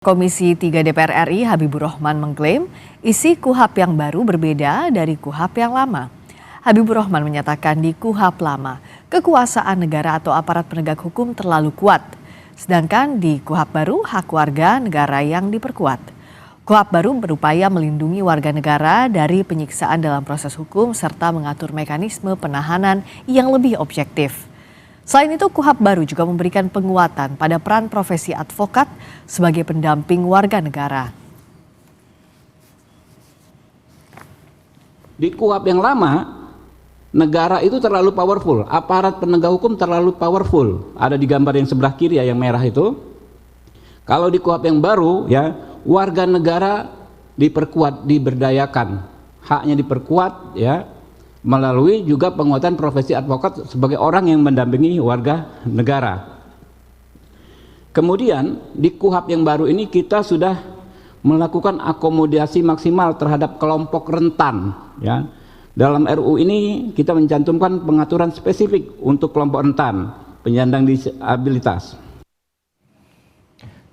Komisi 3 DPR RI Habibur Rahman mengklaim isi KUHP yang baru berbeda dari KUHP yang lama. Habibur Rahman menyatakan di KUHP lama, kekuasaan negara atau aparat penegak hukum terlalu kuat. Sedangkan di KUHP baru, hak warga negara yang diperkuat. KUHP baru berupaya melindungi warga negara dari penyiksaan dalam proses hukum serta mengatur mekanisme penahanan yang lebih objektif. Selain itu, KUHP baru juga memberikan penguatan pada peran profesi advokat sebagai pendamping warga negara. Di KUHP yang lama, negara itu terlalu powerful, aparat penegak hukum terlalu powerful. Ada di gambar yang sebelah kiri ya, yang merah itu. Kalau di KUHP yang baru ya, warga negara diperkuat, diberdayakan, haknya diperkuat ya, melalui juga penguatan profesi advokat sebagai orang yang mendampingi warga negara. Kemudian di KUHP yang baru ini kita sudah melakukan akomodasi maksimal terhadap kelompok rentan ya. Dalam RU ini kita mencantumkan pengaturan spesifik untuk kelompok rentan, penyandang disabilitas.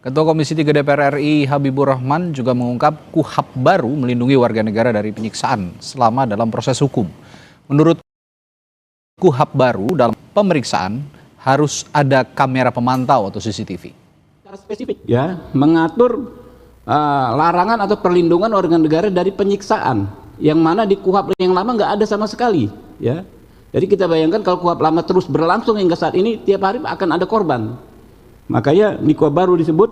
Ketua Komisi 3 DPR RI Habibur Rahman juga mengungkap KUHP baru melindungi warga negara dari penyiksaan selama dalam proses hukum. Menurut KUHP baru, dalam pemeriksaan harus ada kamera pemantau atau CCTV. Secara spesifik ya, mengatur larangan atau perlindungan warga negara dari penyiksaan, yang mana di KUHP yang lama nggak ada sama sekali ya. Jadi kita bayangkan kalau KUHP lama terus berlangsung hingga saat ini, tiap hari akan ada korban. Makanya di KUHP baru disebut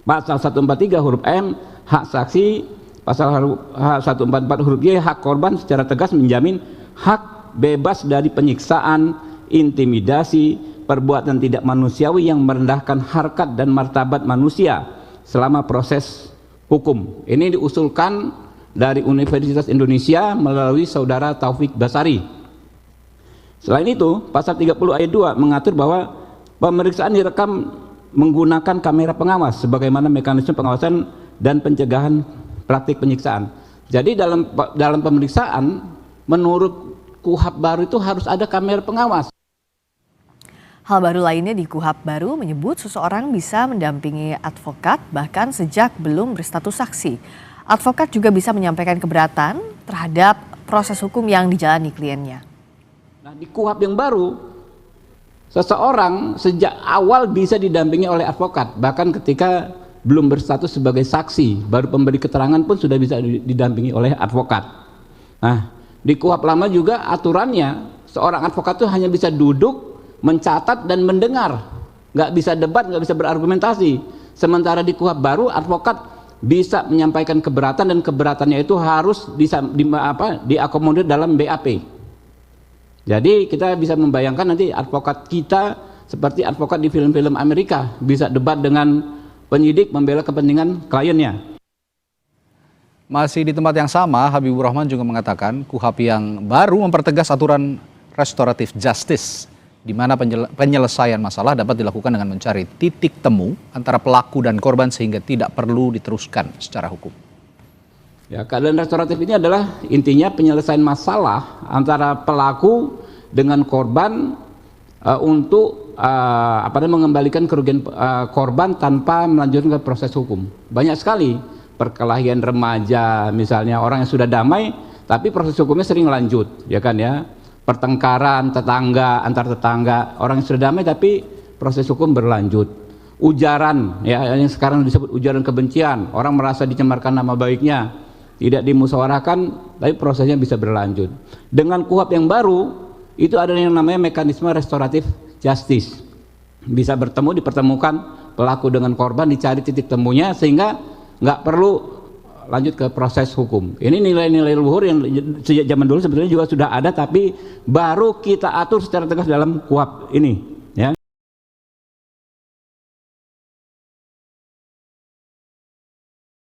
pasal 143 huruf M, hak saksi, pasal 144 huruf Y, hak korban secara tegas menjamin hak bebas dari penyiksaan, intimidasi, perbuatan tidak manusiawi yang merendahkan harkat dan martabat manusia selama proses hukum. Ini diusulkan dari Universitas Indonesia melalui saudara Taufik Basari. Selain itu, pasal 30 ayat 2 mengatur bahwa pemeriksaan direkam menggunakan kamera pengawas sebagaimana mekanisme pengawasan dan pencegahan praktik penyiksaan. Jadi dalam pemeriksaan menurut KUHP baru itu harus ada kamera pengawas. Hal baru lainnya di KUHP baru menyebut seseorang bisa mendampingi advokat bahkan sejak belum berstatus saksi. Advokat juga bisa menyampaikan keberatan terhadap proses hukum yang dijalani kliennya. Nah, di KUHP yang baru, seseorang sejak awal bisa didampingi oleh advokat, bahkan ketika belum berstatus sebagai saksi, baru pemberi keterangan pun sudah bisa didampingi oleh advokat. Nah, di KUHP lama juga aturannya seorang advokat itu hanya bisa duduk, mencatat dan mendengar, nggak bisa debat, nggak bisa berargumentasi. Sementara di KUHP baru advokat bisa menyampaikan keberatan dan keberatannya itu harus diakomodir dalam BAP. Jadi kita bisa membayangkan nanti advokat kita seperti advokat di film-film Amerika, bisa debat dengan penyidik membela kepentingan kliennya. Masih di tempat yang sama, Habibur Rahman juga mengatakan KUHP yang baru mempertegas aturan restoratif justice, di mana penyelesaian masalah dapat dilakukan dengan mencari titik temu antara pelaku dan korban sehingga tidak perlu diteruskan secara hukum. Ya, keadilan restoratif ini adalah intinya penyelesaian masalah antara pelaku dengan korban untuk mengembalikan kerugian korban tanpa melanjutkan ke proses hukum. Banyak sekali perkelahian remaja misalnya, orang yang sudah damai tapi proses hukumnya sering lanjut ya kan ya, pertengkaran tetangga antar tetangga, orang yang sudah damai tapi proses hukum berlanjut. Ujaran ya, yang sekarang disebut ujaran kebencian, orang merasa dicemarkan nama baiknya, tidak dimusyawarahkan tapi prosesnya bisa berlanjut. Dengan KUHP yang baru itu ada yang namanya mekanisme restoratif justice, bisa bertemu, dipertemukan pelaku dengan korban, dicari titik temunya sehingga nggak perlu lanjut ke proses hukum. Ini nilai-nilai luhur yang sejak zaman dulu sebetulnya juga sudah ada, tapi baru kita atur secara tegas dalam KUHP ini.